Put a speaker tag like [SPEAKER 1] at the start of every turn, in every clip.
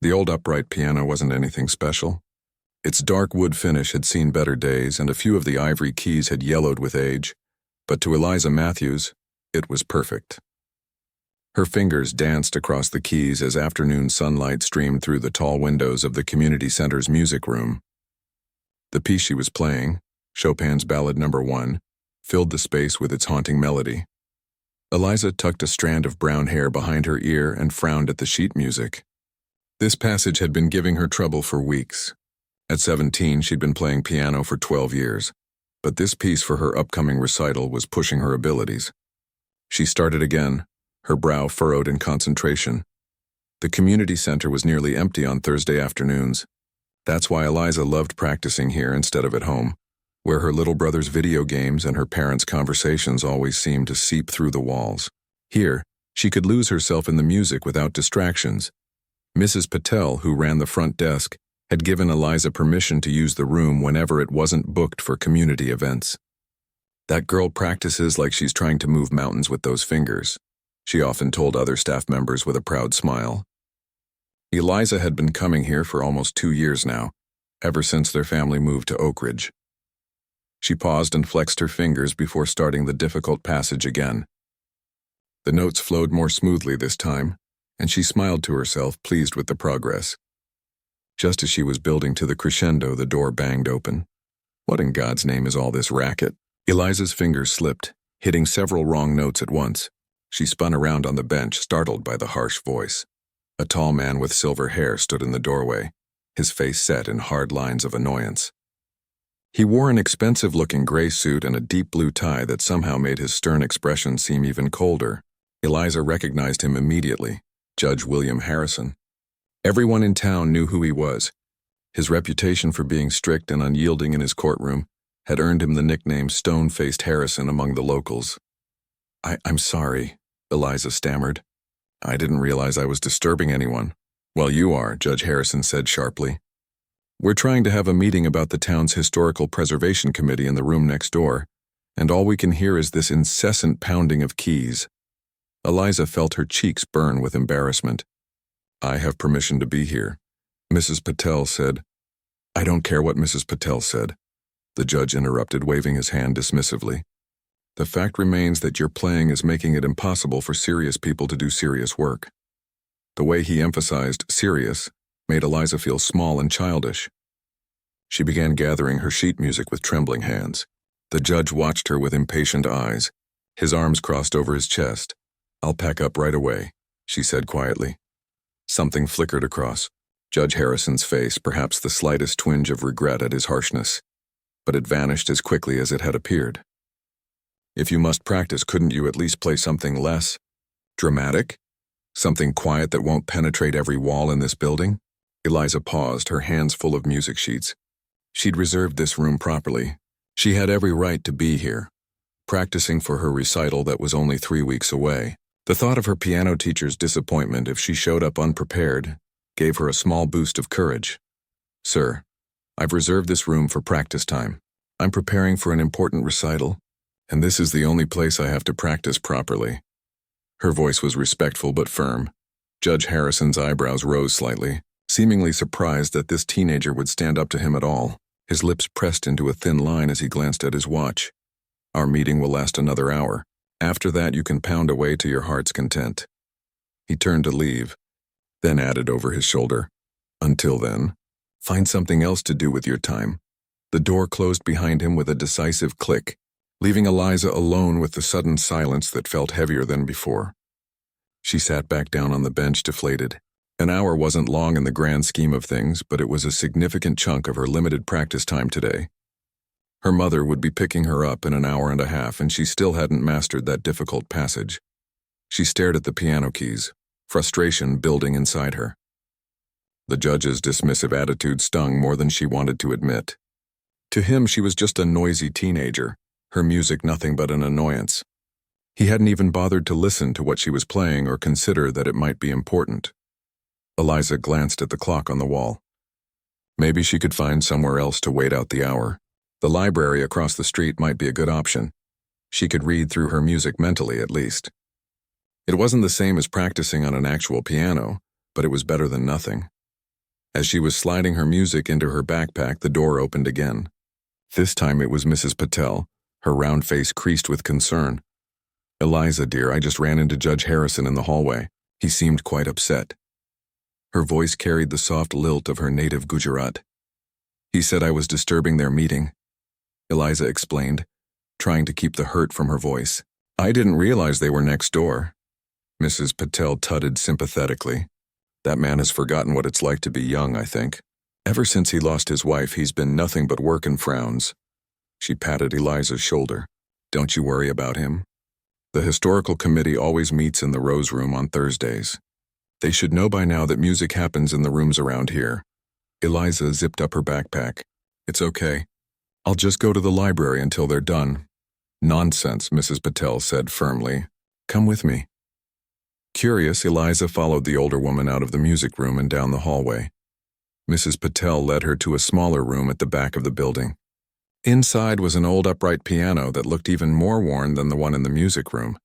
[SPEAKER 1] The old upright piano wasn't anything special. Its dark wood finish had seen better days, and a few of the ivory keys had yellowed with age, but to Eliza Matthews, it was perfect. Her fingers danced across the keys as afternoon sunlight streamed through the tall windows of the community center's music room. The piece she was playing, Chopin's Ballad No. 1, filled the space with its haunting melody. Eliza tucked a strand of brown hair behind her ear and frowned at the sheet music. This passage had been giving her trouble for weeks. At 17, she'd been playing piano for 12 years, but this piece for her upcoming recital was pushing her abilities. She started again, her brow furrowed in concentration. The community center was nearly empty on Thursday afternoons. That's why Eliza loved practicing here instead of at home, where her little brother's video games and her parents' conversations always seemed to seep through the walls. Here, she could lose herself in the music without distractions. Mrs. Patel, who ran the front desk, had given Eliza permission to use the room whenever it wasn't booked for community events. "That girl practices like she's trying to move mountains with those fingers," she often told other staff members with a proud smile. Eliza had been coming here for almost 2 years now, ever since their family moved to Oak Ridge. She paused and flexed her fingers before starting the difficult passage again. The notes flowed more smoothly this time, and she smiled to herself, pleased with the progress. Just as she was building to the crescendo, the door banged open. What in God's name is all this racket? Eliza's fingers slipped, hitting several wrong notes at once. She spun around on the bench, startled by the harsh voice. A tall man with silver hair stood in the doorway, his face set in hard lines of annoyance. He wore an expensive-looking gray suit and a deep blue tie that somehow made his stern expression seem even colder. Eliza recognized him immediately, Judge William Harrison. Everyone in town knew who he was. His reputation for being strict and unyielding in his courtroom had earned him the nickname Stone-Faced Harrison among the locals. I'm sorry," Eliza stammered. "I didn't realize I was disturbing anyone." "Well, you are," Judge Harrison said sharply. "We're trying to have a meeting about the town's Historical Preservation Committee in the room next door, and all we can hear is this incessant pounding of keys." Eliza felt her cheeks burn with embarrassment. "I have permission to be here," Mrs. Patel said. "I don't care what Mrs. Patel said," the judge interrupted, waving his hand dismissively. "The fact remains that your playing is making it impossible for serious people to do serious work." The way he emphasized serious made Eliza feel small and childish. She began gathering her sheet music with trembling hands. The judge watched her with impatient eyes, his arms crossed over his chest. "I'll pack up right away," she said quietly. Something flickered across Judge Harrison's face, perhaps the slightest twinge of regret at his harshness, but it vanished as quickly as it had appeared. "If you must practice, couldn't you at least play something less dramatic? Something quiet that won't penetrate every wall in this building?" Eliza paused, her hands full of music sheets. She'd reserved this room properly. She had every right to be here, practicing for her recital that was only 3 weeks away. The thought of her piano teacher's disappointment if she showed up unprepared gave her a small boost of courage. "Sir, I've reserved this room for practice time. I'm preparing for an important recital, and this is the only place I have to practice properly." Her voice was respectful but firm. Judge Harrison's eyebrows rose slightly, seemingly surprised that this teenager would stand up to him at all. His lips pressed into a thin line as he glanced at his watch. "Our meeting will last another hour. After that, you can pound away to your heart's content." He turned to leave, then added over his shoulder, "Until then, find something else to do with your time." The door closed behind him with a decisive click, leaving Eliza alone with the sudden silence that felt heavier than before. She sat back down on the bench, deflated. An hour wasn't long in the grand scheme of things, but it was a significant chunk of her limited practice time today. Her mother would be picking her up in an hour and a half, and she still hadn't mastered that difficult passage. She stared at the piano keys, frustration building inside her. The judge's dismissive attitude stung more than she wanted to admit. To him, she was just a noisy teenager, her music nothing but an annoyance. He hadn't even bothered to listen to what she was playing or consider that it might be important. Eliza glanced at the clock on the wall. Maybe she could find somewhere else to wait out the hour. The library across the street might be a good option. She could read through her music mentally, at least. It wasn't the same as practicing on an actual piano, but it was better than nothing. As she was sliding her music into her backpack, the door opened again. This time it was Mrs. Patel, her round face creased with concern. "Eliza, dear, I just ran into Judge Harrison in the hallway. He seemed quite upset." Her voice carried the soft lilt of her native Gujarat. "He said I was disturbing their meeting," Eliza explained, trying to keep the hurt from her voice. "I didn't realize they were next door." Mrs. Patel tutted sympathetically. "That man has forgotten what it's like to be young, I think. Ever since he lost his wife, he's been nothing but work and frowns." She patted Eliza's shoulder. "Don't you worry about him. The historical committee always meets in the Rose Room on Thursdays. They should know by now that music happens in the rooms around here." Eliza zipped up her backpack. "It's okay. I'll just go to the library until they're done." "Nonsense," Mrs. Patel said firmly. "Come with me." Curious, Eliza followed the older woman out of the music room and down the hallway. Mrs. Patel led her to a smaller room at the back of the building. Inside was an old upright piano that looked even more worn than the one in the music room.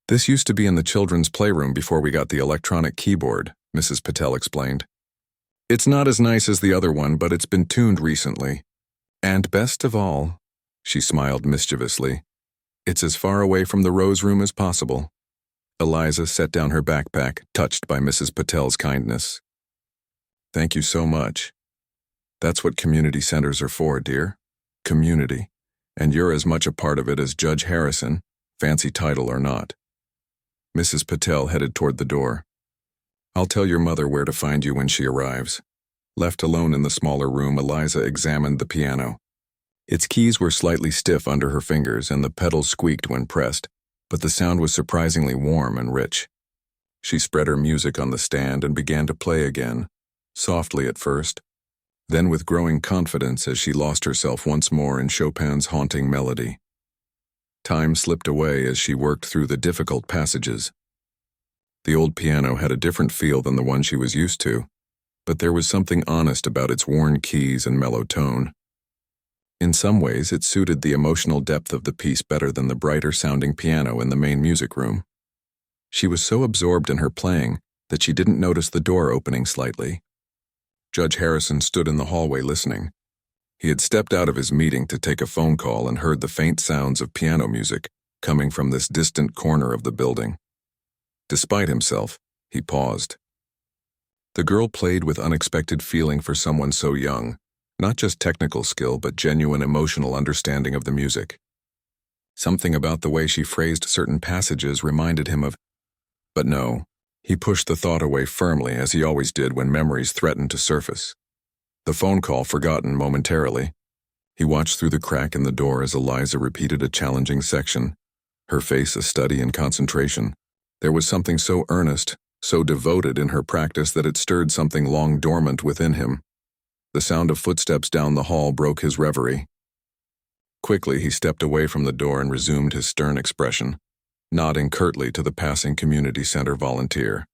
[SPEAKER 1] "This used to be in the children's playroom before we got the electronic keyboard," Mrs. Patel explained. "It's not as nice as the other one, but it's been tuned recently. And best of all," she smiled mischievously, "it's as far away from the Rose Room as possible." Eliza set down her backpack, touched by Mrs. Patel's kindness. "Thank you so much. That's what community centers are for, dear. Community. And you're as much a part of it as Judge Harrison, fancy title or not." Mrs. Patel headed toward the door. "I'll tell your mother where to find you when she arrives." Left alone in the smaller room, Eliza examined the piano. Its keys were slightly stiff under her fingers and the pedals squeaked when pressed, but the sound was surprisingly warm and rich. She spread her music on the stand and began to play again, softly at first, then with growing confidence as she lost herself once more in Chopin's haunting melody. Time slipped away as she worked through the difficult passages. The old piano had a different feel than the one she was used to, but there was something honest about its worn keys and mellow tone. In some ways, it suited the emotional depth of the piece better than the brighter-sounding piano in the main music room. She was so absorbed in her playing that she didn't notice the door opening slightly. Judge Harrison stood in the hallway listening. He had stepped out of his meeting to take a phone call and heard the faint sounds of piano music coming from this distant corner of the building. Despite himself, he paused. The girl played with unexpected feeling for someone so young, not just technical skill but genuine emotional understanding of the music. Something about the way she phrased certain passages reminded him of... But no, he pushed the thought away firmly, as he always did when memories threatened to surface. The phone call forgotten momentarily. He watched through the crack in the door as Eliza repeated a challenging section, her face a study in concentration. There was something so earnest, so devoted in her practice that it stirred something long dormant within him. The sound of footsteps down the hall broke his reverie. Quickly he stepped away from the door and resumed his stern expression, nodding curtly to the passing community center volunteer.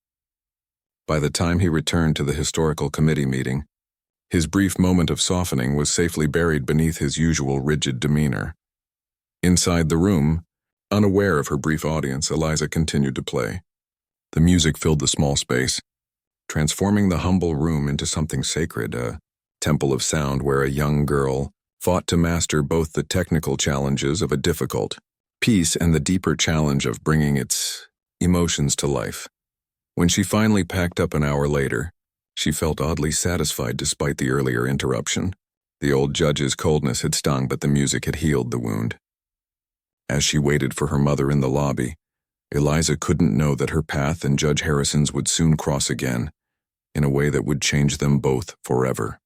[SPEAKER 1] By the time he returned to the historical committee meeting, his brief moment of softening was safely buried beneath his usual rigid demeanor. Inside the room, unaware of her brief audience, Eliza continued to play. The music filled the small space, transforming the humble room into something sacred, a temple of sound where a young girl fought to master both the technical challenges of a difficult piece and the deeper challenge of bringing its emotions to life. When she finally packed up an hour later, she felt oddly satisfied despite the earlier interruption. The old judge's coldness had stung, but the music had healed the wound. As she waited for her mother in the lobby, Eliza couldn't know that her path and Judge Harrison's would soon cross again, in a way that would change them both forever.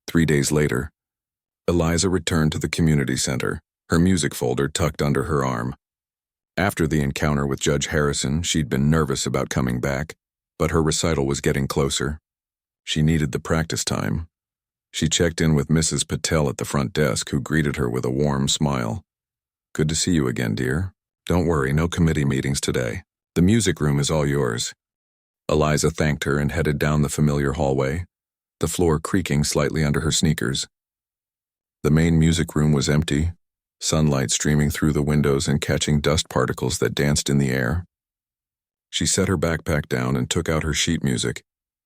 [SPEAKER 1] 3 days later, Eliza returned to the community center, her music folder tucked under her arm. After the encounter with Judge Harrison, she'd been nervous about coming back, but her recital was getting closer. She needed the practice time. She checked in with Mrs. Patel at the front desk, who greeted her with a warm smile. "Good to see you again, dear. Don't worry, no committee meetings today. The music room is all yours." Eliza thanked her and headed down the familiar hallway, the floor creaking slightly under her sneakers. The main music room was empty, sunlight streaming through the windows and catching dust particles that danced in the air. She set her backpack down and took out her sheet music,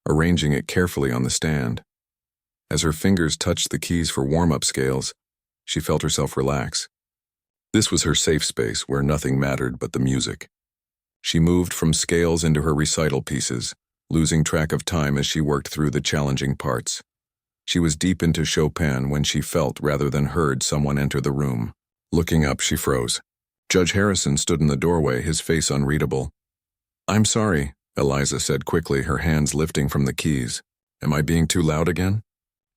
[SPEAKER 1] arranging it carefully on the stand. As her fingers touched the keys for warm-up scales, she felt herself relax. This was her safe space where nothing mattered but the music. She moved from scales into her recital pieces, losing track of time as she worked through the challenging parts. She was deep into Chopin when she felt rather than heard someone enter the room. Looking up, she froze. Judge Harrison stood in the doorway, his face unreadable. "I'm sorry," Eliza said quickly, her hands lifting from the keys. "Am I being too loud again?"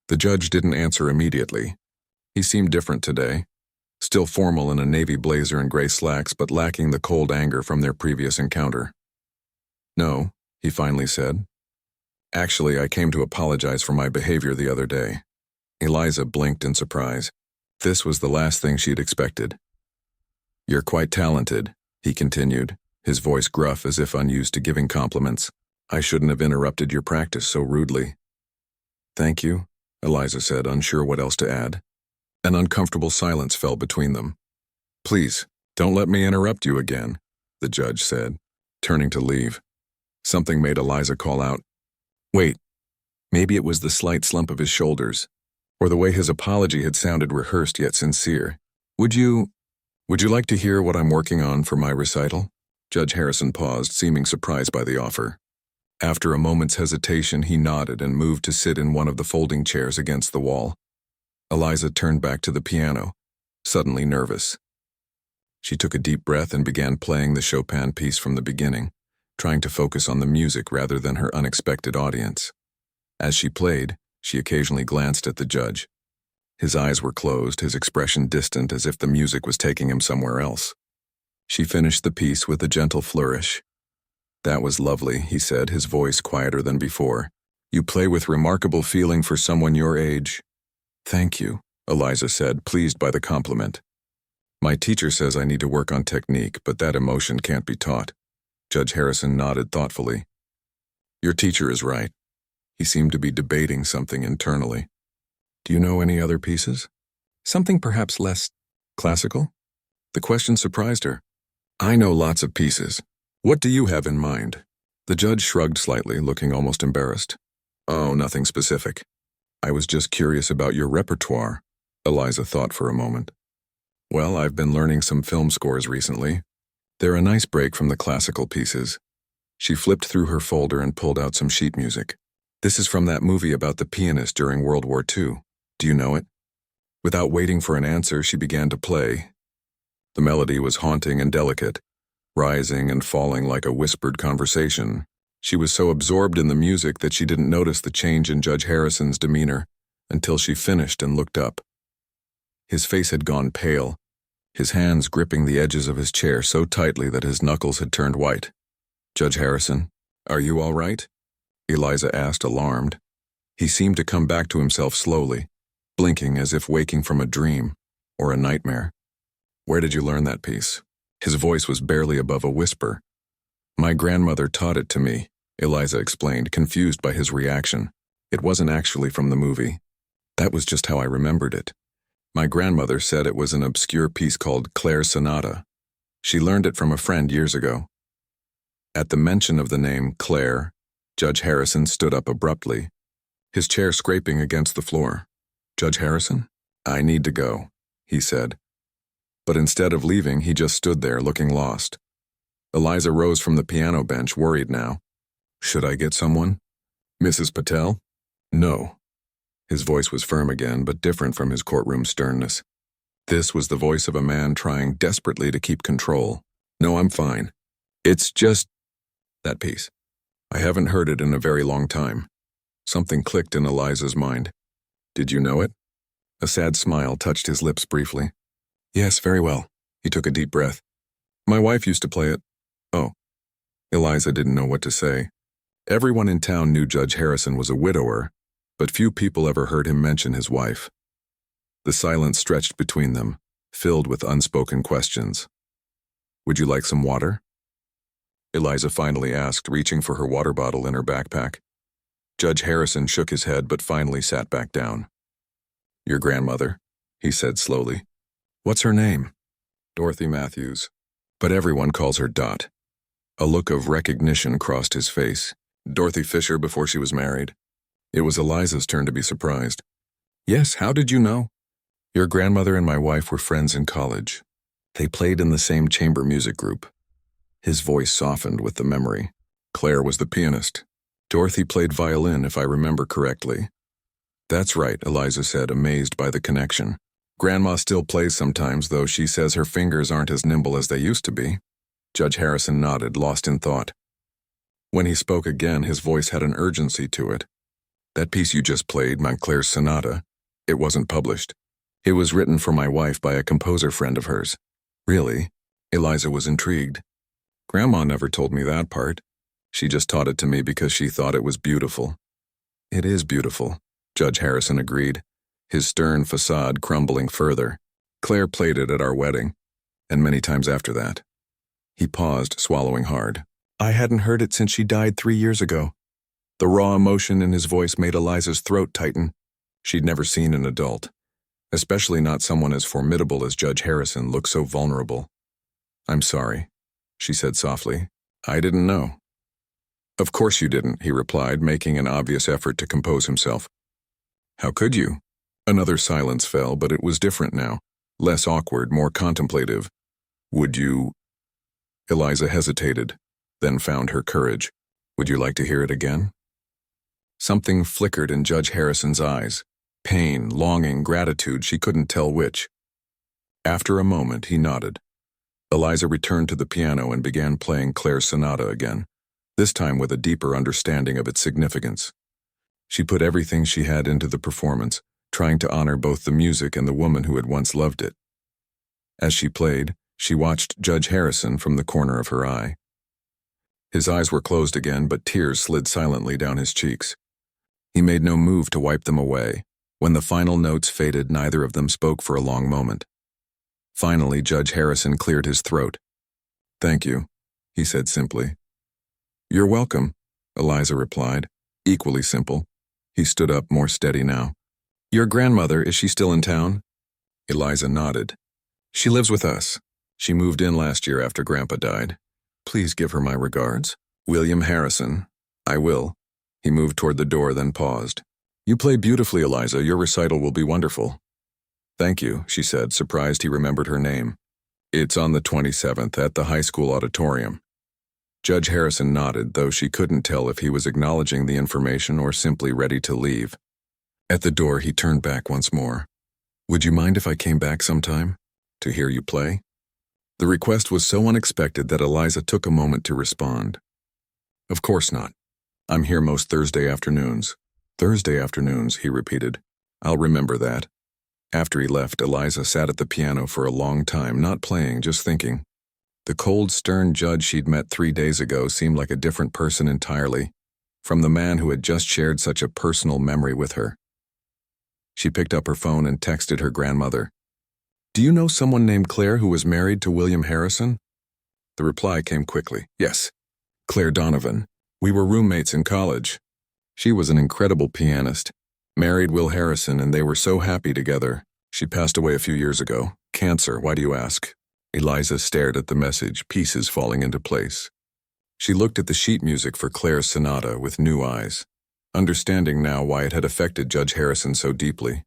[SPEAKER 1] The judge didn't answer immediately. He seemed different today, still formal in a navy blazer and gray slacks, but lacking the cold anger from their previous encounter. "No," he finally said. "Actually, I came to apologize for my behavior the other day." Eliza blinked in surprise. This was the last thing she'd expected. "You're quite talented," he continued, his voice gruff as if unused to giving compliments. "I shouldn't have interrupted your practice so rudely." "Thank you," Eliza said, unsure what else to add. An uncomfortable silence fell between them. "Please, don't let me interrupt you again," the judge said, turning to leave. Something made Eliza call out, "Wait." Maybe it was the slight slump of his shoulders, or the way his apology had sounded rehearsed yet sincere. Would you like to hear what I'm working on for my recital?" Judge Harrison paused, seeming surprised by the offer. After a moment's hesitation, he nodded and moved to sit in one of the folding chairs against the wall. Eliza turned back to the piano, suddenly nervous. She took a deep breath and began playing the Chopin piece from the beginning, trying to focus on the music rather than her unexpected audience. As she played, she occasionally glanced at the judge. His eyes were closed, his expression distant, as if the music was taking him somewhere else. She finished the piece with a gentle flourish. "That was lovely," he said, his voice quieter than before. "You play with remarkable feeling for someone your age." "Thank you," Eliza said, pleased by the compliment. "My teacher says I need to work on technique, but that emotion can't be taught." Judge Harrison nodded thoughtfully. "Your teacher is right." He seemed to be debating something internally. "Do you know any other pieces? Something perhaps less classical?" The question surprised her. "I know lots of pieces. What do you have in mind?" The judge shrugged slightly, looking almost embarrassed. "Oh, nothing specific. I was just curious about your repertoire." Eliza thought for a moment. "Well, I've been learning some film scores recently. They're a nice break from the classical pieces." She flipped through her folder and pulled out some sheet music. "This is from that movie about the pianist during World War II. Do you know it?" Without waiting for an answer, she began to play. The melody was haunting and delicate, rising and falling like a whispered conversation. She was so absorbed in the music that she didn't notice the change in Judge Harrison's demeanor until she finished and looked up. His face had gone pale, his hands gripping the edges of his chair so tightly that his knuckles had turned white. "Judge Harrison, are you all right?" Eliza asked, alarmed. He seemed to come back to himself slowly, blinking as if waking from a dream or a nightmare. "Where did you learn that piece?" His voice was barely above a whisper. "My grandmother taught it to me," Eliza explained, confused by his reaction. "It wasn't actually from the movie. That was just how I remembered it. My grandmother said it was an obscure piece called Claire's Sonata. She learned it from a friend years ago." At the mention of the name Claire, Judge Harrison stood up abruptly, his chair scraping against the floor. "Judge Harrison? I need to go," he said. But instead of leaving, he just stood there, looking lost. Eliza rose from the piano bench, worried now. "Should I get someone? Mrs. Patel?" "No." His voice was firm again, but different from his courtroom sternness. This was the voice of a man trying desperately to keep control. "No, I'm fine. It's just that piece. I haven't heard it in a very long time." Something clicked in Eliza's mind. "Did you know it?" A sad smile touched his lips briefly. "Yes, very well." He took a deep breath. "My wife used to play it." "Oh." Eliza didn't know what to say. Everyone in town knew Judge Harrison was a widower, but few people ever heard him mention his wife. The silence stretched between them, filled with unspoken questions. "Would you like some water?" Eliza finally asked, reaching for her water bottle in her backpack. Judge Harrison shook his head but finally sat back down. "Your grandmother," he said slowly. "What's her name?" "Dorothy Matthews. But everyone calls her Dot." A look of recognition crossed his face. Dorothy Fisher before she was married. It was Eliza's turn to be surprised. Yes, how did you know? Your grandmother and my wife were friends in college. They played in the same chamber music group. His voice softened with the memory. Claire was the pianist. Dorothy played violin, if I remember correctly. That's right, Eliza said, amazed by the connection. Grandma still plays sometimes, though she says her fingers aren't as nimble as they used to be. Judge Harrison nodded, lost in thought. When he spoke again, his voice had an urgency to it. That piece you just played, Montclair's Sonata, it wasn't published. It was written for my wife by a composer friend of hers. Really? Eliza was intrigued. Grandma never told me that part. She just taught it to me because she thought it was beautiful. It is beautiful, Judge Harrison agreed, his stern facade crumbling further. Claire played it at our wedding, and many times after that. He paused, swallowing hard. I hadn't heard it since she died 3 years ago. The raw emotion in his voice made Eliza's throat tighten. She'd never seen an adult, especially not someone as formidable as Judge Harrison, look so vulnerable. I'm sorry, she said softly. I didn't know. Of course you didn't, he replied, making an obvious effort to compose himself. How could you? Another silence fell, but it was different now, less awkward, more contemplative. Would you? Eliza hesitated, then found her courage. Would you like to hear it again? Something flickered in Judge Harrison's eyes. Pain, longing, gratitude, she couldn't tell which. After a moment, he nodded. Eliza returned to the piano and began playing Claire's Sonata again, this time with a deeper understanding of its significance. She put everything she had into the performance, trying to honor both the music and the woman who had once loved it. As she played, she watched Judge Harrison from the corner of her eye. His eyes were closed again, but tears slid silently down his cheeks. He made no move to wipe them away. When the final notes faded, neither of them spoke for a long moment. Finally, Judge Harrison cleared his throat. Thank you, he said simply. You're welcome, Eliza replied, equally simple. He stood up, more steady now. Your grandmother, is she still in town? Eliza nodded. She lives with us. She moved in last year after Grandpa died. Please give her my regards. William Harrison. I will. He moved toward the door, then paused. You play beautifully, Eliza. Your recital will be wonderful. Thank you, she said, surprised he remembered her name. It's on the 27th at the high school auditorium. Judge Harrison nodded, though she couldn't tell if he was acknowledging the information or simply ready to leave. At the door, he turned back once more. Would you mind if I came back sometime? To hear you play? The request was so unexpected that Eliza took a moment to respond. Of course not. I'm here most Thursday afternoons. Thursday afternoons, he repeated. I'll remember that. After he left, Eliza sat at the piano for a long time, not playing, just thinking. The cold, stern judge she'd met 3 days ago seemed like a different person entirely, from the man who had just shared such a personal memory with her. She picked up her phone and texted her grandmother. Do you know someone named Claire who was married to William Harrison? The reply came quickly. Yes, Claire Donovan. We were roommates in college. She was an incredible pianist, married Will Harrison, and they were so happy together. She passed away a few years ago. Cancer, why do you ask? Eliza stared at the message, pieces falling into place. She looked at the sheet music for Claire's Sonata with new eyes, understanding now why it had affected Judge Harrison so deeply.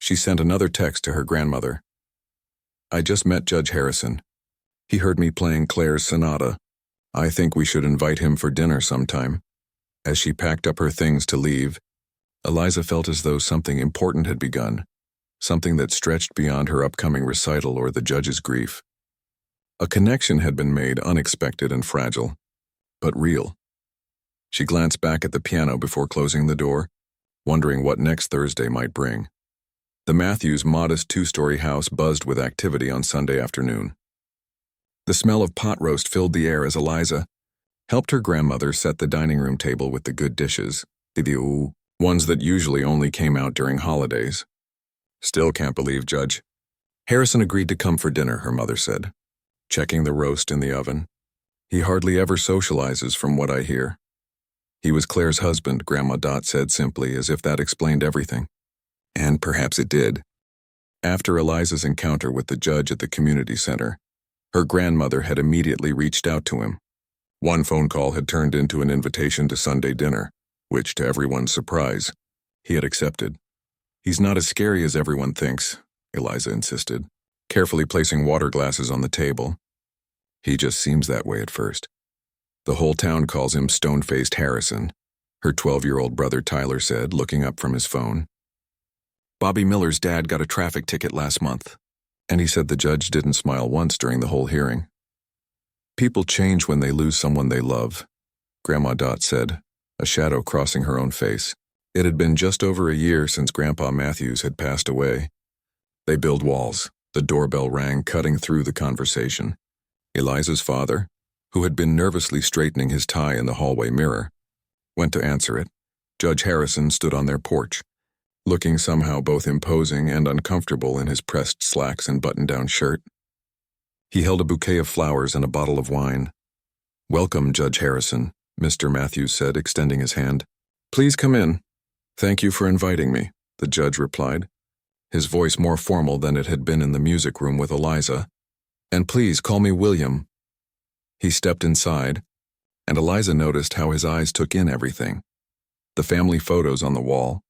[SPEAKER 1] She sent another text to her grandmother. I just met Judge Harrison. He heard me playing Claire's Sonata. I think we should invite him for dinner sometime. As she packed up her things to leave, Eliza felt as though something important had begun, something that stretched beyond her upcoming recital or the judge's grief. A connection had been made, unexpected and fragile, but real. She glanced back at the piano before closing the door, wondering what next Thursday might bring. The Matthews' modest 2-story house buzzed with activity on Sunday afternoon. The smell of pot roast filled the air as Eliza helped her grandmother set the dining room table with the good dishes, the ones that usually only came out during holidays. Still can't believe, Judge. Harrison agreed to come for dinner, her mother said, checking the roast in the oven. He hardly ever socializes, from what I hear. He was Claire's husband, Grandma Dot said simply, as if that explained everything. And perhaps it did. After Eliza's encounter with the judge at the community center, her grandmother had immediately reached out to him. One phone call had turned into an invitation to Sunday dinner, which, to everyone's surprise, he had accepted. "He's not as scary as everyone thinks," Eliza insisted, carefully placing water glasses on the table. "He just seems that way at first. The whole town calls him Stone-Faced Harrison," her 12-year-old brother Tyler said, looking up from his phone. "Bobby Miller's dad got a traffic ticket last month, and he said the judge didn't smile once during the whole hearing." "People change when they lose someone they love," Grandma Dot said, a shadow crossing her own face. It had been just over a year since Grandpa Matthews had passed away. They build walls. The doorbell rang, cutting through the conversation. Eliza's father, who had been nervously straightening his tie in the hallway mirror, went to answer it. Judge Harrison stood on their porch, looking somehow both imposing and uncomfortable in his pressed slacks and button-down shirt. He held a bouquet of flowers and a bottle of wine. "Welcome, Judge Harrison," Mr. Matthews said, extending his hand. "Please come in." "Thank you for inviting me," the judge replied, his voice more formal than it had been in the music room with Eliza. "And please call me William." He stepped inside, and Eliza noticed how his eyes took in everything. The family photos on the wall,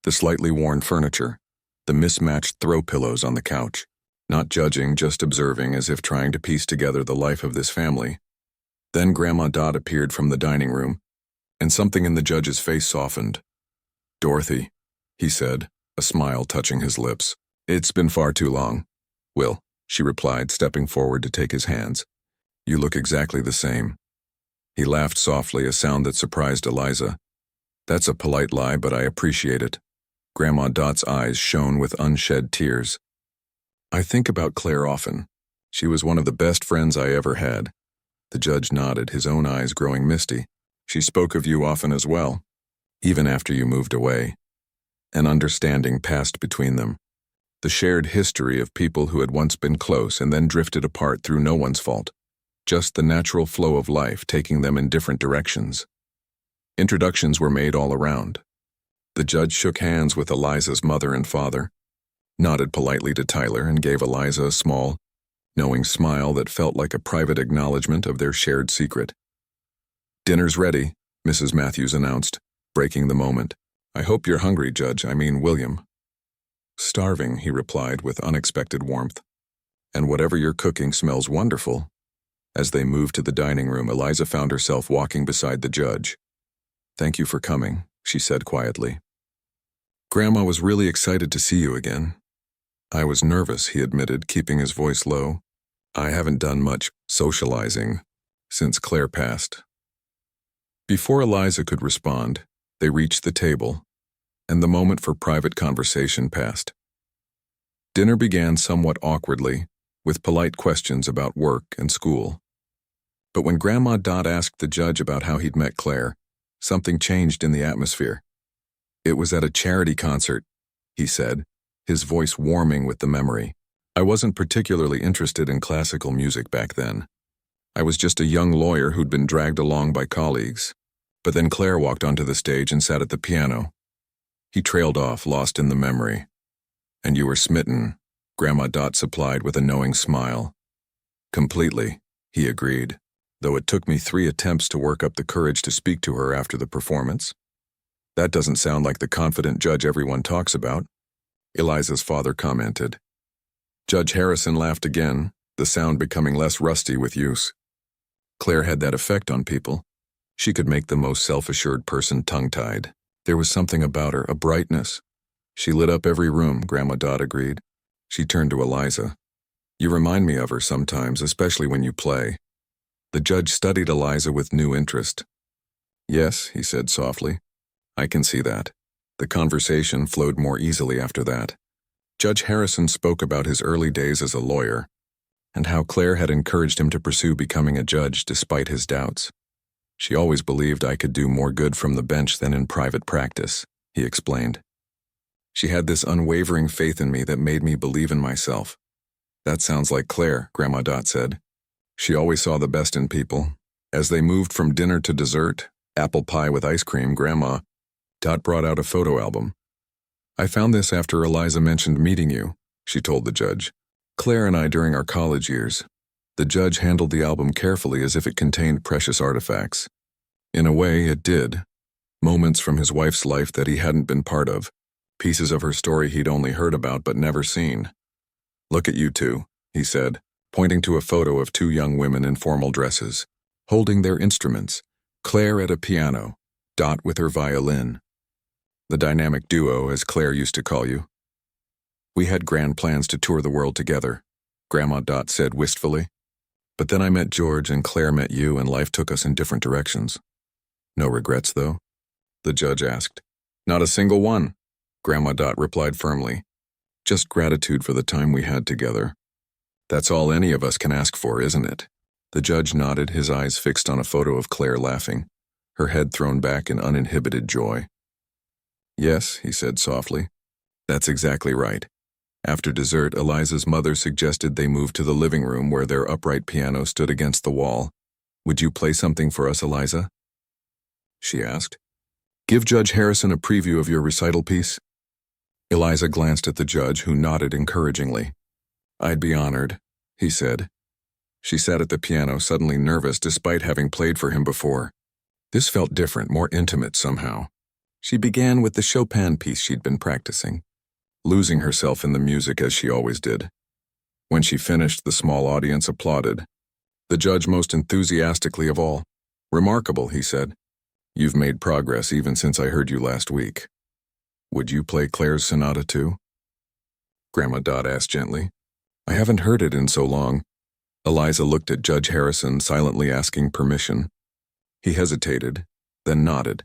[SPEAKER 1] the slightly worn furniture, the mismatched throw pillows on the couch. Not judging, just observing, as if trying to piece together the life of this family. Then Grandma Dot appeared from the dining room, and something in the judge's face softened. "Dorothy," he said, a smile touching his lips. "It's been far too long." "Will," she replied, stepping forward to take his hands. "You look exactly the same." He laughed softly, a sound that surprised Eliza. "That's a polite lie, but I appreciate it." Grandma Dot's eyes shone with unshed tears. "I think about Claire often. She was one of the best friends I ever had." The judge nodded, his own eyes growing misty. "She spoke of you often as well, even after you moved away." An understanding passed between them. The shared history of people who had once been close and then drifted apart through no one's fault. Just the natural flow of life taking them in different directions. Introductions were made all around. The judge shook hands with Eliza's mother and father, nodded politely to Tyler, and gave Eliza a small, knowing smile that felt like a private acknowledgement of their shared secret. "Dinner's ready," Mrs. Matthews announced, breaking the moment. "I hope you're hungry, William." "Starving," he replied with unexpected warmth. "And whatever you're cooking smells wonderful." As they moved to the dining room, Eliza found herself walking beside the judge. "Thank you for coming," she said quietly. "Grandma was really excited to see you again." "I was nervous," he admitted, keeping his voice low. "I haven't done much socializing since Claire passed." Before Eliza could respond, they reached the table, and the moment for private conversation passed. Dinner began somewhat awkwardly, with polite questions about work and school. But when Grandma Dot asked the judge about how he'd met Claire, something changed in the atmosphere. "It was at a charity concert," he said, his voice warming with the memory. "I wasn't particularly interested in classical music back then. I was just a young lawyer who'd been dragged along by colleagues. But then Claire walked onto the stage and sat at the piano." He trailed off, lost in the memory. "And you were smitten," Grandma Dot supplied with a knowing smile. "Completely," he agreed, though it took me 3 attempts to work up the courage to speak to her after the performance. "That doesn't sound like the confident judge everyone talks about," Eliza's father commented. Judge Harrison laughed again, the sound becoming less rusty with use. "Claire had that effect on people. She could make the most self-assured person tongue-tied. There was something about her, a brightness. She lit up every room," Grandma Dot agreed. She turned to Eliza. "You remind me of her sometimes, especially when you play." The judge studied Eliza with new interest. "Yes," he said softly. "I can see that." The conversation flowed more easily after that. Judge Harrison spoke about his early days as a lawyer, and how Claire had encouraged him to pursue becoming a judge despite his doubts. "She always believed I could do more good from the bench than in private practice," he explained. "She had this unwavering faith in me that made me believe in myself." "That sounds like Claire," Grandma Dot said. "She always saw the best in people." As they moved from dinner to dessert, apple pie with ice cream, Grandma Dot brought out a photo album. "I found this after Eliza mentioned meeting you," she told the judge. "Claire and I during our college years. The judge handled the album carefully as if it contained precious artifacts. In a way, it did. Moments from his wife's life that he hadn't been part of. Pieces of her story he'd only heard about but never seen. "Look at you two," he said, pointing to a photo of two young women in formal dresses, holding their instruments, Claire at a piano, Dot with her violin. The dynamic duo, as Claire used to call you. "We had grand plans to tour the world together," Grandma Dot said wistfully. "But then I met George and Claire met you and life took us in different directions." "No regrets, though?" the judge asked. "Not a single one," Grandma Dot replied firmly. "Just gratitude for the time we had together. That's all any of us can ask for, isn't it?" The judge nodded, his eyes fixed on a photo of Claire laughing, her head thrown back in uninhibited joy. "Yes," he said softly. "That's exactly right." After dessert, Eliza's mother suggested they move to the living room where their upright piano stood against the wall. "Would you play something for us, Eliza?" she asked. "Give Judge Harrison a preview of your recital piece." Eliza glanced at the judge, who nodded encouragingly. "I'd be honored," he said. She sat at the piano, suddenly nervous despite having played for him before. This felt different, more intimate somehow. She began with the Chopin piece she'd been practicing, losing herself in the music as she always did. When she finished, the small audience applauded. The judge most enthusiastically of all. "Remarkable," he said. "You've made progress even since I heard you last week. Would you play Claire's sonata too?" Grandma Dot asked gently. "I haven't heard it in so long." Eliza looked at Judge Harrison, silently asking permission. He hesitated, then nodded.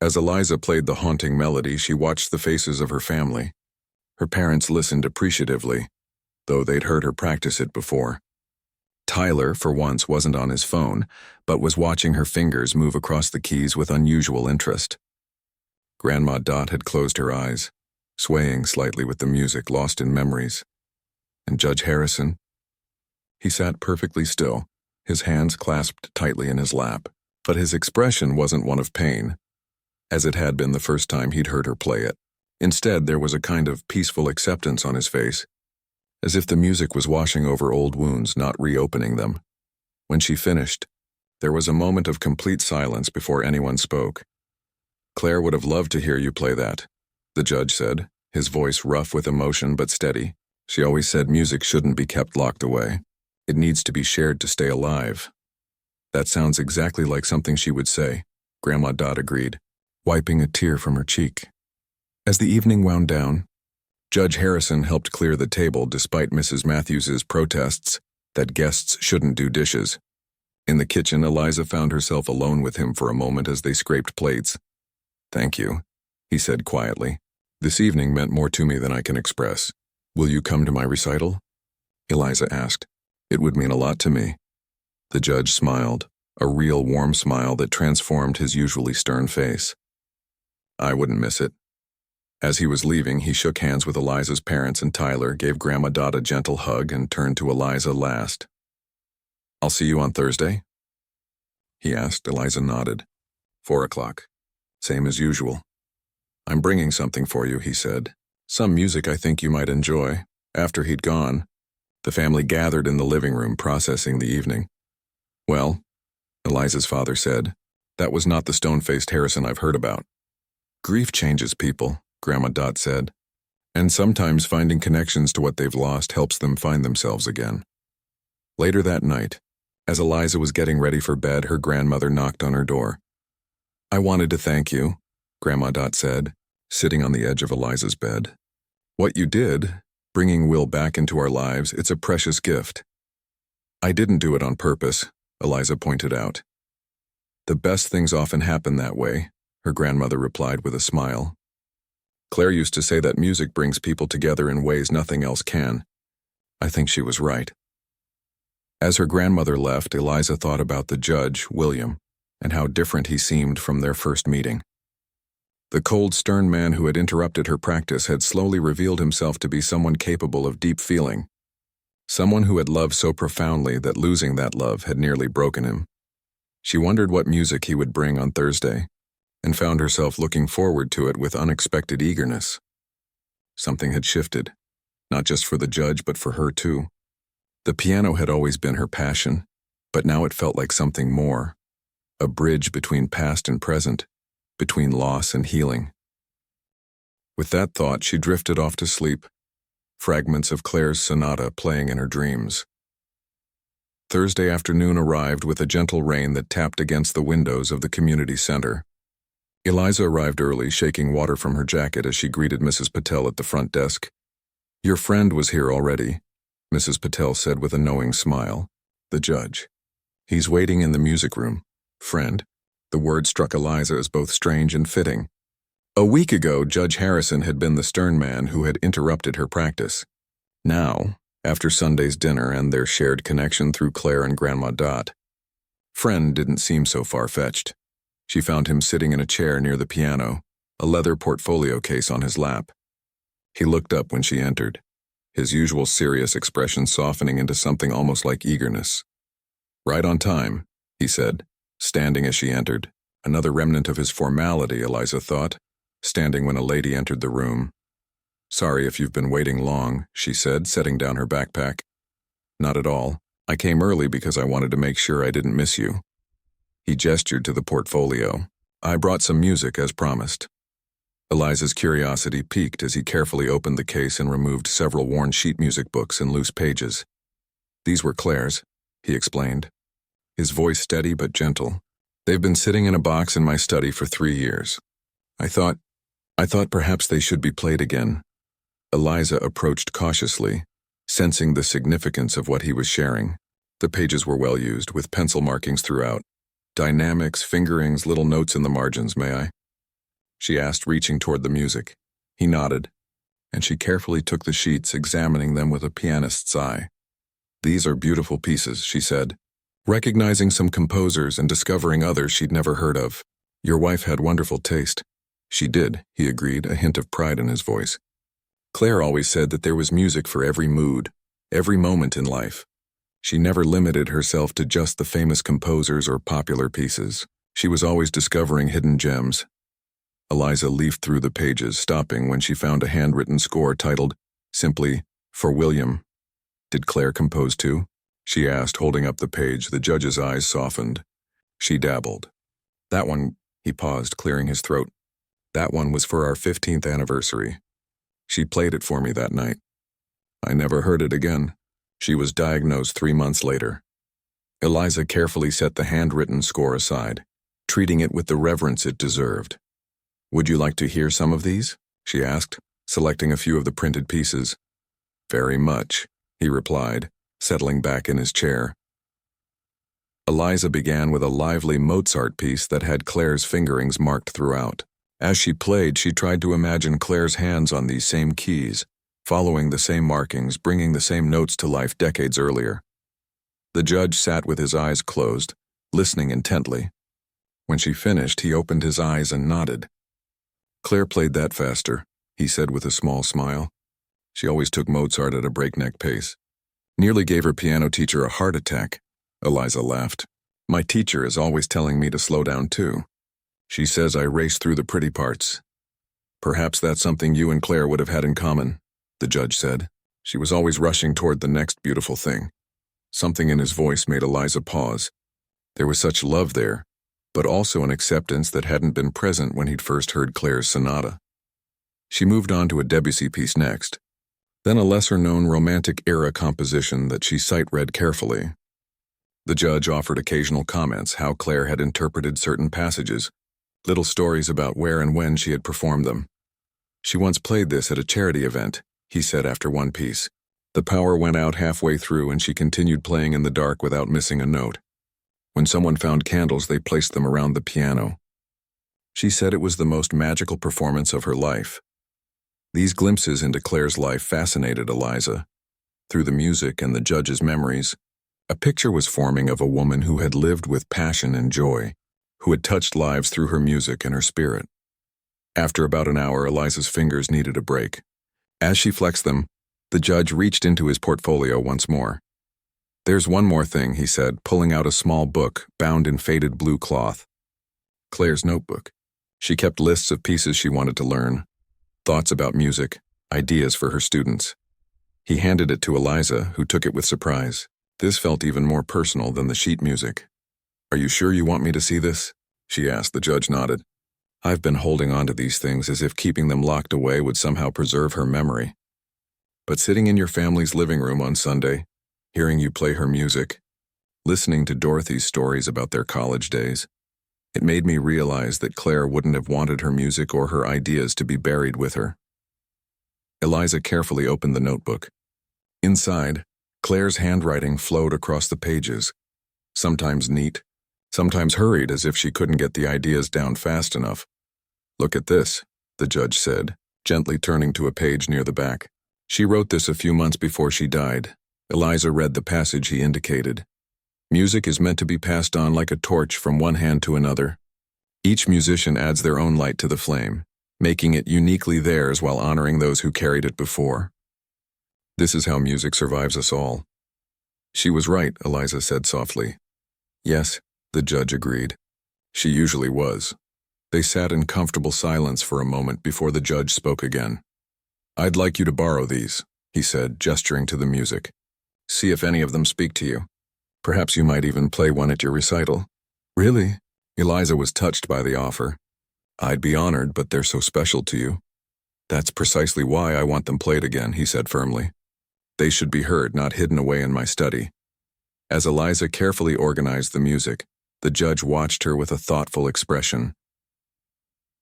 [SPEAKER 1] As Eliza played the haunting melody, she watched the faces of her family. Her parents listened appreciatively, though they'd heard her practice it before. Tyler, for once, wasn't on his phone, but was watching her fingers move across the keys with unusual interest. Grandma Dot had closed her eyes, swaying slightly with the music, lost in memories. And Judge Harrison? He sat perfectly still, his hands clasped tightly in his lap, but his expression wasn't one of pain, as it had been the first time he'd heard her play it. Instead, there was a kind of peaceful acceptance on his face, as if the music was washing over old wounds, not reopening them. When she finished, there was a moment of complete silence before anyone spoke. "Claire would have loved to hear you play that," the judge said, his voice rough with emotion but steady. "She always said music shouldn't be kept locked away. It needs to be shared to stay alive." "That sounds exactly like something she would say," Grandma Dot agreed, wiping a tear from her cheek. As the evening wound down, Judge Harrison helped clear the table despite Mrs. Matthews's protests that guests shouldn't do dishes. In the kitchen, Eliza found herself alone with him for a moment as they scraped plates. "Thank you," he said quietly. "This evening meant more to me than I can express. Will you come to my recital?" Eliza asked. "It would mean a lot to me." The judge smiled, a real warm smile that transformed his usually stern face. "I wouldn't miss it." As he was leaving, he shook hands with Eliza's parents and Tyler, gave Grandma Dot a gentle hug, and turned to Eliza last. "I'll see you on Thursday?" he asked. Eliza nodded. 4 o'clock. Same as usual. "I'm bringing something for you," he said. "Some music I think you might enjoy." After he'd gone, the family gathered in the living room, processing the evening. "Well," Eliza's father said, "that was not the stone-faced Harrison I've heard about." "Grief changes people," Grandma Dot said, "and sometimes finding connections to what they've lost helps them find themselves again." Later that night, as Eliza was getting ready for bed, her grandmother knocked on her door. "I wanted to thank you," Grandma Dot said, sitting on the edge of Eliza's bed. "What you did, bringing Will back into our lives, it's a precious gift." "I didn't do it on purpose," Eliza pointed out. "The best things often happen that way," her grandmother replied with a smile. "Claire used to say that music brings people together in ways nothing else can. I think she was right." As her grandmother left, Eliza thought about the judge, William, and how different he seemed from their first meeting. The cold, stern man who had interrupted her practice had slowly revealed himself to be someone capable of deep feeling, someone who had loved so profoundly that losing that love had nearly broken him. She wondered what music he would bring on Thursday, and found herself looking forward to it with unexpected eagerness. Something had shifted, not just for the judge but for her too. The piano had always been her passion, but now it felt like something more, a bridge between past and present, between loss and healing. With that thought, she drifted off to sleep, fragments of Claire's sonata playing in her dreams. Thursday afternoon arrived with a gentle rain that tapped against the windows of the community center. Eliza arrived early, shaking water from her jacket as she greeted Mrs. Patel at the front desk. "Your friend was here already," Mrs. Patel said with a knowing smile. "The judge. He's waiting in the music room." Friend. The word struck Eliza as both strange and fitting. A week ago, Judge Harrison had been the stern man who had interrupted her practice. Now, after Sunday's dinner and their shared connection through Claire and Grandma Dot, friend didn't seem so far-fetched. She found him sitting in a chair near the piano, a leather portfolio case on his lap. He looked up when she entered, his usual serious expression softening into something almost like eagerness. "Right on time," he said, standing as she entered, another remnant of his formality, Eliza thought, standing when a lady entered the room. "Sorry if you've been waiting long," she said, setting down her backpack. "Not at all. I came early because I wanted to make sure I didn't miss you." He gestured to the portfolio. "I brought some music as promised." Eliza's curiosity piqued as he carefully opened the case and removed several worn sheet music books and loose pages. "These were Claire's," he explained, his voice steady but gentle. "They've been sitting in a box in my study for 3 years. I thought perhaps they should be played again." Eliza approached cautiously, sensing the significance of what he was sharing. The pages were well used, with pencil markings throughout. "Dynamics, fingerings, little notes in the margins, may I?" she asked, reaching toward the music. He nodded, and she carefully took the sheets, examining them with a pianist's eye. "These are beautiful pieces," she said, recognizing some composers and discovering others she'd never heard of. "Your wife had wonderful taste." "She did," he agreed, a hint of pride in his voice. "Claire always said that there was music for every mood, every moment in life. She never limited herself to just the famous composers or popular pieces. She was always discovering hidden gems." Eliza leafed through the pages, stopping when she found a handwritten score titled, simply, "For William." "Did Claire compose too?" she asked, holding up the page. The judge's eyes softened. She dabbled. "That one," he paused, clearing his throat. "That one was for our 15th anniversary. She played it for me that night. I never heard it again. She was diagnosed 3 months later." Eliza carefully set the handwritten score aside, treating it with the reverence it deserved. "Would you like to hear some of these?" she asked, selecting a few of the printed pieces. "Very much," he replied, settling back in his chair. Eliza began with a lively Mozart piece that had Claire's fingerings marked throughout. As she played, she tried to imagine Claire's hands on these same keys, following the same markings, bringing the same notes to life decades earlier. The judge sat with his eyes closed, listening intently. When she finished, he opened his eyes and nodded. "Claire played that faster," he said with a small smile. "She always took Mozart at a breakneck pace. Nearly gave her piano teacher a heart attack." Eliza laughed. "My teacher is always telling me to slow down too. She says I race through the pretty parts." "Perhaps that's something you and Claire would have had in common," the judge said. She was always rushing toward the next beautiful thing. Something in his voice made Eliza pause. There was such love there, but also an acceptance that hadn't been present when he'd first heard Claire's sonata. She moved on to a Debussy piece next, then a lesser-known Romantic-era composition that she sight-read carefully. The judge offered occasional comments, how Claire had interpreted certain passages, little stories about where and when she had performed them. "She once played this at a charity event," he said after one piece. "The power went out halfway through and she continued playing in the dark without missing a note. When someone found candles, they placed them around the piano. She said it was the most magical performance of her life." These glimpses into Claire's life fascinated Eliza. Through the music and the judge's memories, a picture was forming of a woman who had lived with passion and joy, who had touched lives through her music and her spirit. After about an hour, Eliza's fingers needed a break. As she flexed them, the judge reached into his portfolio once more. "There's one more thing," he said, pulling out a small book bound in faded blue cloth. Claire's notebook. She kept lists of pieces she wanted to learn, thoughts about music, ideas for her students. He handed it to Eliza, who took it with surprise. This felt even more personal than the sheet music. "Are you sure you want me to see this?" she asked. The judge nodded. "I've been holding on to these things as if keeping them locked away would somehow preserve her memory. But sitting in your family's living room on Sunday, hearing you play her music, listening to Dorothy's stories about their college days, it made me realize that Claire wouldn't have wanted her music or her ideas to be buried with her." Eliza carefully opened the notebook. Inside, Claire's handwriting flowed across the pages, sometimes neat, sometimes hurried as if she couldn't get the ideas down fast enough. "Look at this," the judge said, gently turning to a page near the back. "She wrote this a few months before she died." Eliza read the passage he indicated. "Music is meant to be passed on like a torch from one hand to another. Each musician adds their own light to the flame, making it uniquely theirs while honoring those who carried it before. This is how music survives us all." "She was right," Eliza said softly. "Yes," the judge agreed. She usually was. They sat in comfortable silence for a moment before the judge spoke again. "I'd like you to borrow these," he said, gesturing to the music. "See if any of them speak to you. Perhaps you might even play one at your recital." "Really?" Eliza was touched by the offer. "I'd be honored, but they're so special to you." "That's precisely why I want them played again," he said firmly. "They should be heard, not hidden away in my study." As Eliza carefully organized the music, the judge watched her with a thoughtful expression.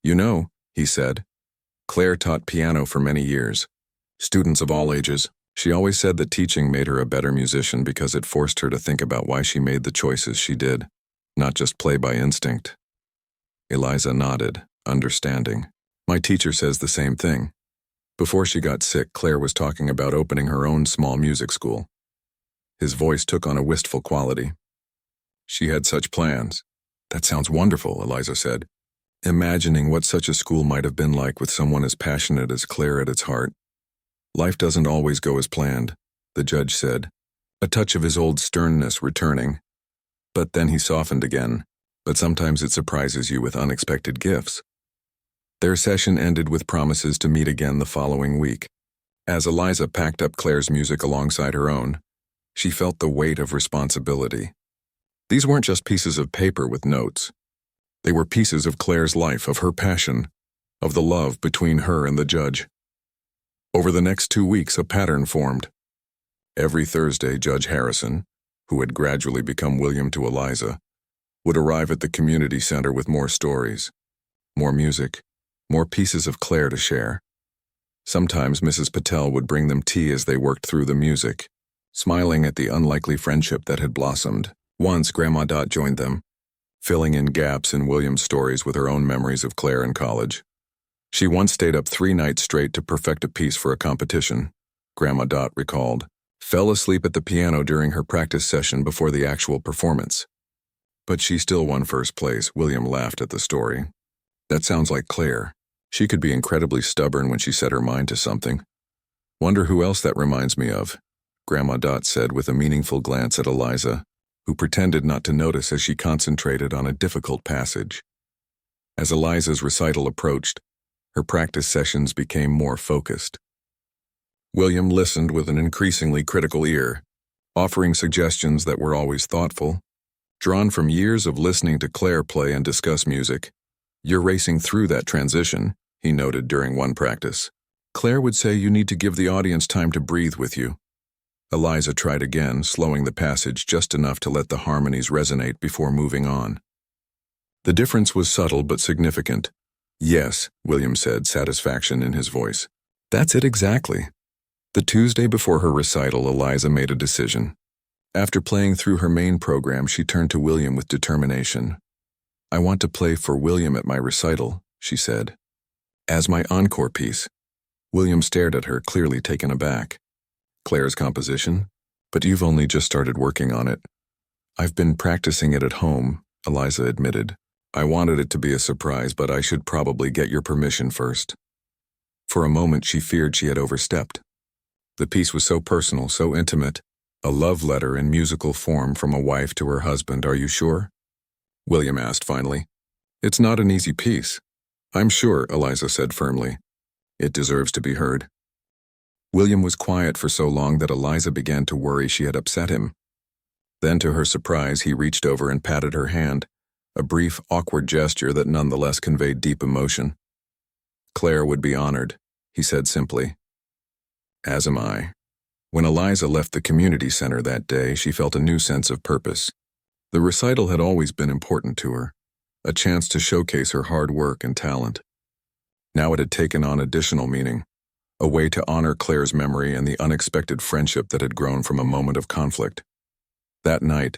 [SPEAKER 1] "You know," he said, "Claire taught piano for many years. Students of all ages. She always said that teaching made her a better musician because it forced her to think about why she made the choices she did, not just play by instinct." Eliza nodded, understanding. "My teacher says the same thing. Before she got sick, Claire was talking about opening her own small music school." His voice took on a wistful quality. "She had such plans." "That sounds wonderful," Eliza said, imagining what such a school might have been like with someone as passionate as Claire at its heart. "Life doesn't always go as planned," the judge said, a touch of his old sternness returning. But then he softened again. "But sometimes it surprises you with unexpected gifts." Their session ended with promises to meet again the following week. As Eliza packed up Claire's music alongside her own, she felt the weight of responsibility. These weren't just pieces of paper with notes. They were pieces of Claire's life, of her passion, of the love between her and the judge. Over the next 2 weeks, a pattern formed. Every Thursday, Judge Harrison, who had gradually become William to Eliza, would arrive at the community center with more stories, more music, more pieces of Claire to share. Sometimes Mrs. Patel would bring them tea as they worked through the music, smiling at the unlikely friendship that had blossomed. Once Grandma Dot joined them, filling in gaps in William's stories with her own memories of Claire in college. She once stayed up 3 nights straight to perfect a piece for a competition, Grandma Dot recalled, fell asleep at the piano during her practice session before the actual performance. But she still won first place. William laughed at the story. "That sounds like Claire. She could be incredibly stubborn when she set her mind to something. Wonder who else that reminds me of," Grandma Dot said with a meaningful glance at Eliza, who pretended not to notice as she concentrated on a difficult passage. As Eliza's recital approached, her practice sessions became more focused. William listened with an increasingly critical ear, offering suggestions that were always thoughtful, drawn from years of listening to Claire play and discuss music. "You're racing through that transition," he noted during one practice. "Claire would say you need to give the audience time to breathe with you." Eliza tried again, slowing the passage just enough to let the harmonies resonate before moving on. The difference was subtle but significant. "Yes," William said, satisfaction in his voice. "That's it exactly." The Tuesday before her recital, Eliza made a decision. After playing through her main program, she turned to William with determination. "I want to play for William at my recital," she said. "As my encore piece." William stared at her, clearly taken aback. "Claire's composition? But you've only just started working on it." "I've been practicing it at home," Eliza admitted. "I wanted it to be a surprise, but I should probably get your permission first." For a moment she feared she had overstepped. The piece was so personal, so intimate, a love letter in musical form from a wife to her husband. "Are you sure?" William asked finally. "It's not an easy piece." "I'm sure," Eliza said firmly. "It deserves to be heard." William was quiet for so long that Eliza began to worry she had upset him. Then, to her surprise, he reached over and patted her hand, a brief, awkward gesture that nonetheless conveyed deep emotion. "Claire would be honored," he said simply. "As am I." When Eliza left the community center that day, she felt a new sense of purpose. The recital had always been important to her, a chance to showcase her hard work and talent. Now it had taken on additional meaning, a way to honor Claire's memory and the unexpected friendship that had grown from a moment of conflict. That night,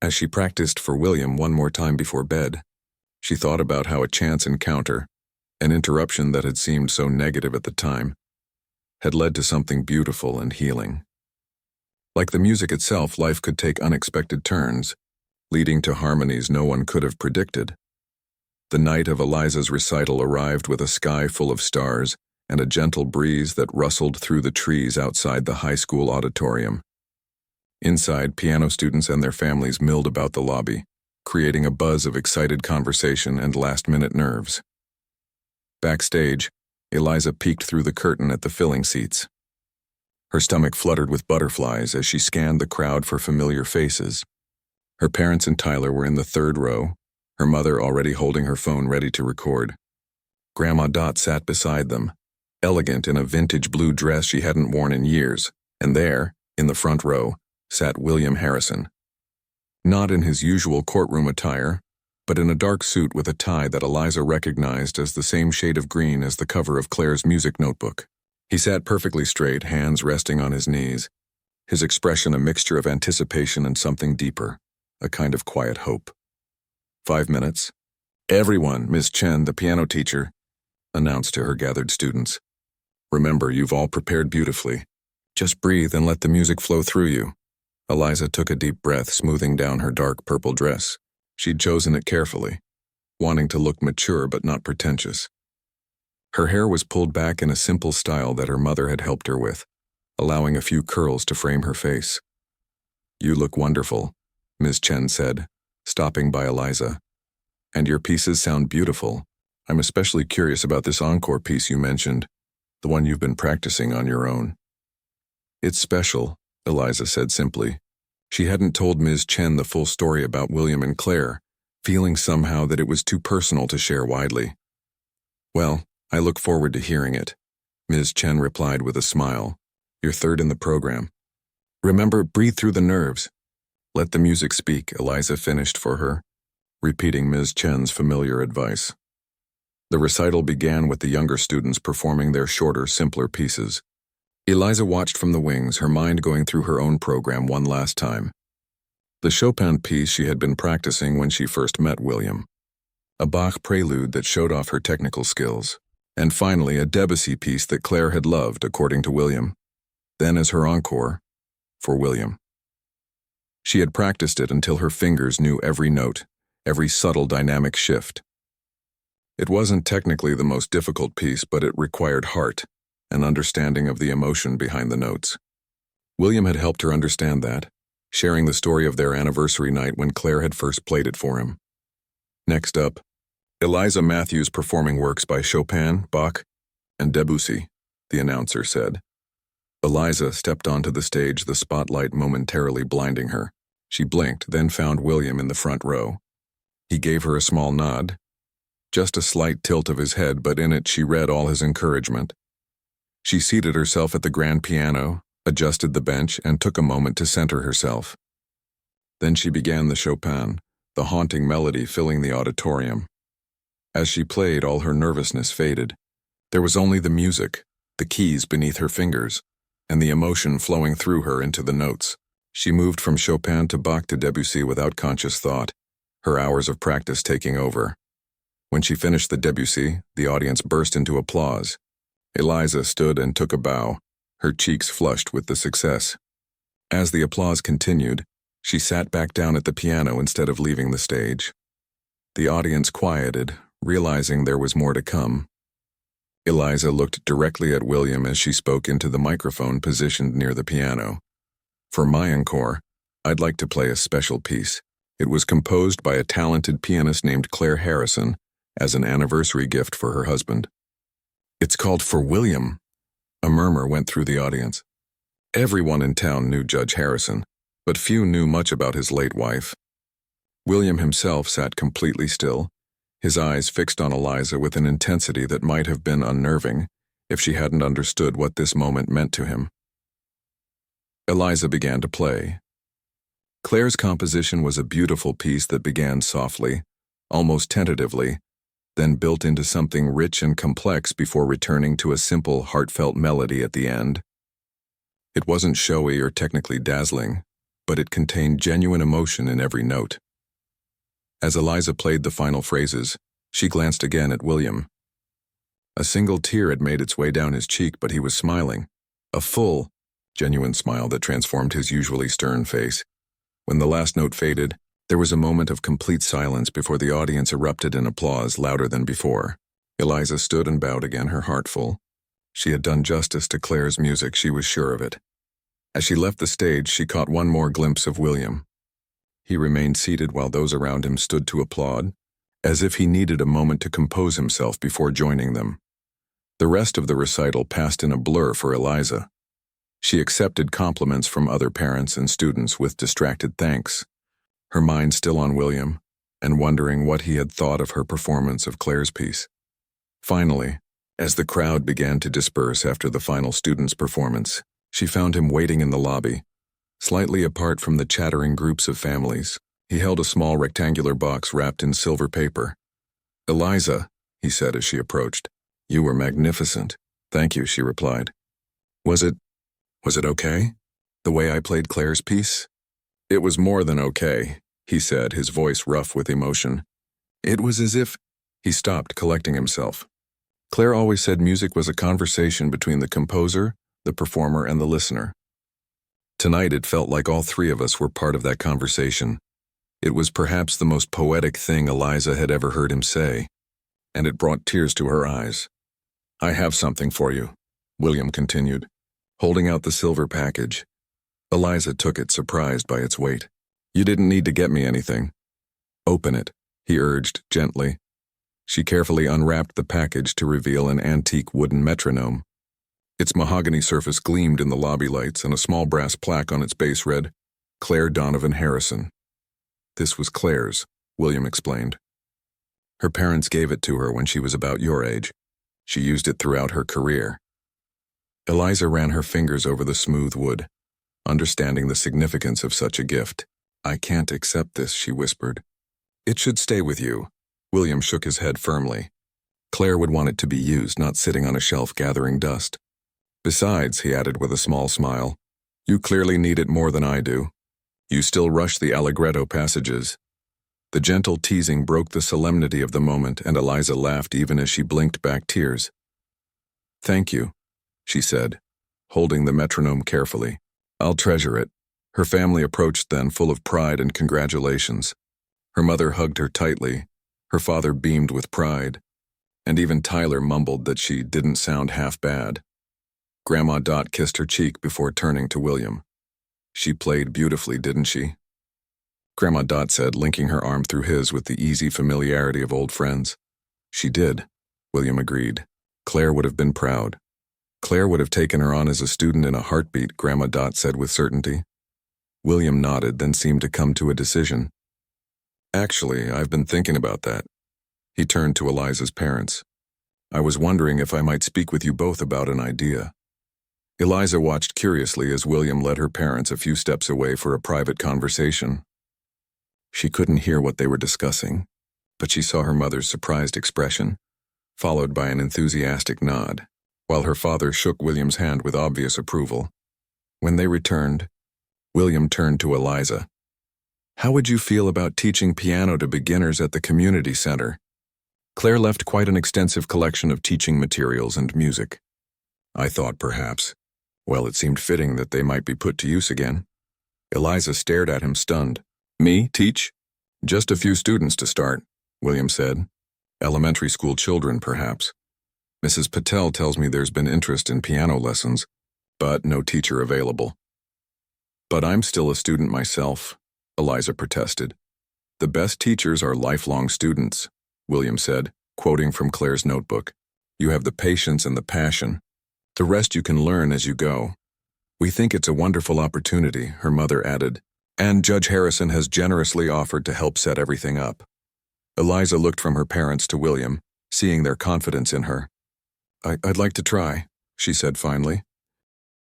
[SPEAKER 1] as she practiced for William one more time before bed, she thought about how a chance encounter, an interruption that had seemed so negative at the time, had led to something beautiful and healing. Like the music itself, life could take unexpected turns, leading to harmonies no one could have predicted. The night of Eliza's recital arrived with a sky full of stars and a gentle breeze that rustled through the trees outside the high school auditorium. Inside, piano students and their families milled about the lobby, creating a buzz of excited conversation and last-minute nerves. Backstage, Eliza peeked through the curtain at the filling seats. Her stomach fluttered with butterflies as she scanned the crowd for familiar faces. Her parents and Tyler were in the third row, her mother already holding her phone ready to record. Grandma Dot sat beside them, elegant in a vintage blue dress she hadn't worn in years, and there, in the front row, sat William Harrison. Not in his usual courtroom attire, but in a dark suit with a tie that Eliza recognized as the same shade of green as the cover of Claire's music notebook. He sat perfectly straight, hands resting on his knees, his expression a mixture of anticipation and something deeper, a kind of quiet hope. 5 minutes. "Everyone, Miss Chen, the piano teacher," announced to her gathered students. "Remember, you've all prepared beautifully. Just breathe and let the music flow through you." Eliza took a deep breath, smoothing down her dark purple dress. She'd chosen it carefully, wanting to look mature but not pretentious. Her hair was pulled back in a simple style that her mother had helped her with, allowing a few curls to frame her face. "You look wonderful," Ms. Chen said, stopping by Eliza. "And your pieces sound beautiful. I'm especially curious about this encore piece you mentioned, the one you've been practicing on your own." "It's special," Eliza said simply. She hadn't told Ms. Chen the full story about William and Claire, feeling somehow that it was too personal to share widely. "Well, I look forward to hearing it," Ms. Chen replied with a smile. "You're third in the program. Remember, breathe through the nerves. Let the music speak," Eliza finished for her, repeating Ms. Chen's familiar advice. The recital began with the younger students performing their shorter, simpler pieces. Eliza watched from the wings, her mind going through her own program one last time. The Chopin piece she had been practicing when she first met William, a Bach prelude that showed off her technical skills, and finally a Debussy piece that Claire had loved, according to William. Then as her encore, for William. She had practiced it until her fingers knew every note, every subtle dynamic shift. It wasn't technically the most difficult piece, but it required heart, an understanding of the emotion behind the notes. William had helped her understand that, sharing the story of their anniversary night when Claire had first played it for him. Next up, Eliza Matthews performing works by Chopin, Bach, and Debussy, the announcer said. Eliza stepped onto the stage, the spotlight momentarily blinding her. She blinked, then found William in the front row. He gave her a small nod, just a slight tilt of his head, but in it she read all his encouragement. She seated herself at the grand piano, adjusted the bench, and took a moment to center herself. Then she began the Chopin, the haunting melody filling the auditorium. As she played, all her nervousness faded. There was only the music, the keys beneath her fingers, and the emotion flowing through her into the notes. She moved from Chopin to Bach to Debussy without conscious thought, her hours of practice taking over. When she finished the Debussy, the audience burst into applause. Eliza stood and took a bow, her cheeks flushed with the success. As the applause continued, she sat back down at the piano instead of leaving the stage. The audience quieted, realizing there was more to come. Eliza looked directly at William as she spoke into the microphone positioned near the piano. "For my encore, I'd like to play a special piece. It was composed by a talented pianist named Claire Harrison as an anniversary gift for her husband. It's called For William," A murmur went through the audience. Everyone in town knew Judge Harrison, but few knew much about his late wife. William himself sat completely still, his eyes fixed on Eliza with an intensity that might have been unnerving if she hadn't understood what this moment meant to him. Eliza began to play. Claire's composition was a beautiful piece that began softly, almost tentatively, then built into something rich and complex before returning to a simple, heartfelt melody at the end. It wasn't showy or technically dazzling, but it contained genuine emotion in every note. As Eliza played the final phrases, she glanced again at William. A single tear had made its way down his cheek, but he was smiling, a full, genuine smile that transformed his usually stern face. When the last note faded, there was a moment of complete silence before the audience erupted in applause louder than before. Eliza stood and bowed again, her heart full. She had done justice to Claire's music, she was sure of it. As she left the stage, she caught one more glimpse of William. He remained seated while those around him stood to applaud, as if he needed a moment to compose himself before joining them. The rest of the recital passed in a blur for Eliza. She accepted compliments from other parents and students with distracted thanks, her mind still on William, and wondering what he had thought of her performance of Claire's piece. Finally, as the crowd began to disperse after the final student's performance, she found him waiting in the lobby, slightly apart from the chattering groups of families. He held a small rectangular box wrapped in silver paper. "Eliza," he said as she approached, "you were magnificent." "Thank you," she replied. Was it okay? The way I played Claire's piece?" "It was more than okay," he said, his voice rough with emotion. "It was as if—" He stopped, collecting himself. Claire always said music was a conversation between the composer, the performer, and the listener. Tonight it felt like all three of us were part of that conversation. It was perhaps the most poetic thing Eliza had ever heard him say, and it brought tears to her eyes. "I have something for you," William continued, holding out the silver package. Eliza took it, surprised by its weight. "You didn't need to get me anything." "Open it," he urged gently. She carefully unwrapped the package to reveal an antique wooden metronome. Its mahogany surface gleamed in the lobby lights, and a small brass plaque on its base read, "Claire Donovan Harrison." "This was Claire's," William explained. "Her parents gave it to her when she was about your age. She used it throughout her career." Eliza ran her fingers over the smooth wood, understanding the significance of such a gift. "I can't accept this," she whispered. "It should stay with you." William shook his head firmly. "Claire would want it to be used, not sitting on a shelf gathering dust. Besides," he added with a small smile, "you clearly need it more than I do. You still rush the allegretto passages." The gentle teasing broke the solemnity of the moment, and Eliza laughed even as she blinked back tears. "Thank you," she said, holding the metronome carefully. "I'll treasure it." Her family approached then, full of pride and congratulations. Her mother hugged her tightly, her father beamed with pride, and even Tyler mumbled that she didn't sound half bad. Grandma Dot kissed her cheek before turning to William. "She played beautifully, didn't she?" Grandma Dot said, linking her arm through his with the easy familiarity of old friends. "She did," William agreed. "Claire would have been proud." "Claire would have taken her on as a student in a heartbeat," Grandma Dot said with certainty. William nodded, then seemed to come to a decision. "Actually, I've been thinking about that." He turned to Eliza's parents. "I was wondering if I might speak with you both about an idea." Eliza watched curiously as William led her parents a few steps away for a private conversation. She couldn't hear what they were discussing, but she saw her mother's surprised expression, followed by an enthusiastic nod, while her father shook William's hand with obvious approval. When they returned, William turned to Eliza. "How would you feel about teaching piano to beginners at the community center?" Claire left quite an extensive collection of teaching materials and music. "I thought perhaps. Well, it seemed fitting that they might be put to use again." Eliza stared at him, stunned. "Me, teach?" "Just a few students to start," William said. "Elementary school children, perhaps. Mrs. Patel tells me there's been interest in piano lessons, but no teacher available." "But I'm still a student myself," Eliza protested. "The best teachers are lifelong students," William said, quoting from Claire's notebook. "You have the patience and the passion. The rest you can learn as you go. We think it's a wonderful opportunity, her mother added, and Judge Harrison has generously offered to help set everything up. Eliza looked from her parents to William, seeing their confidence in her. I'd like to try, she said finally.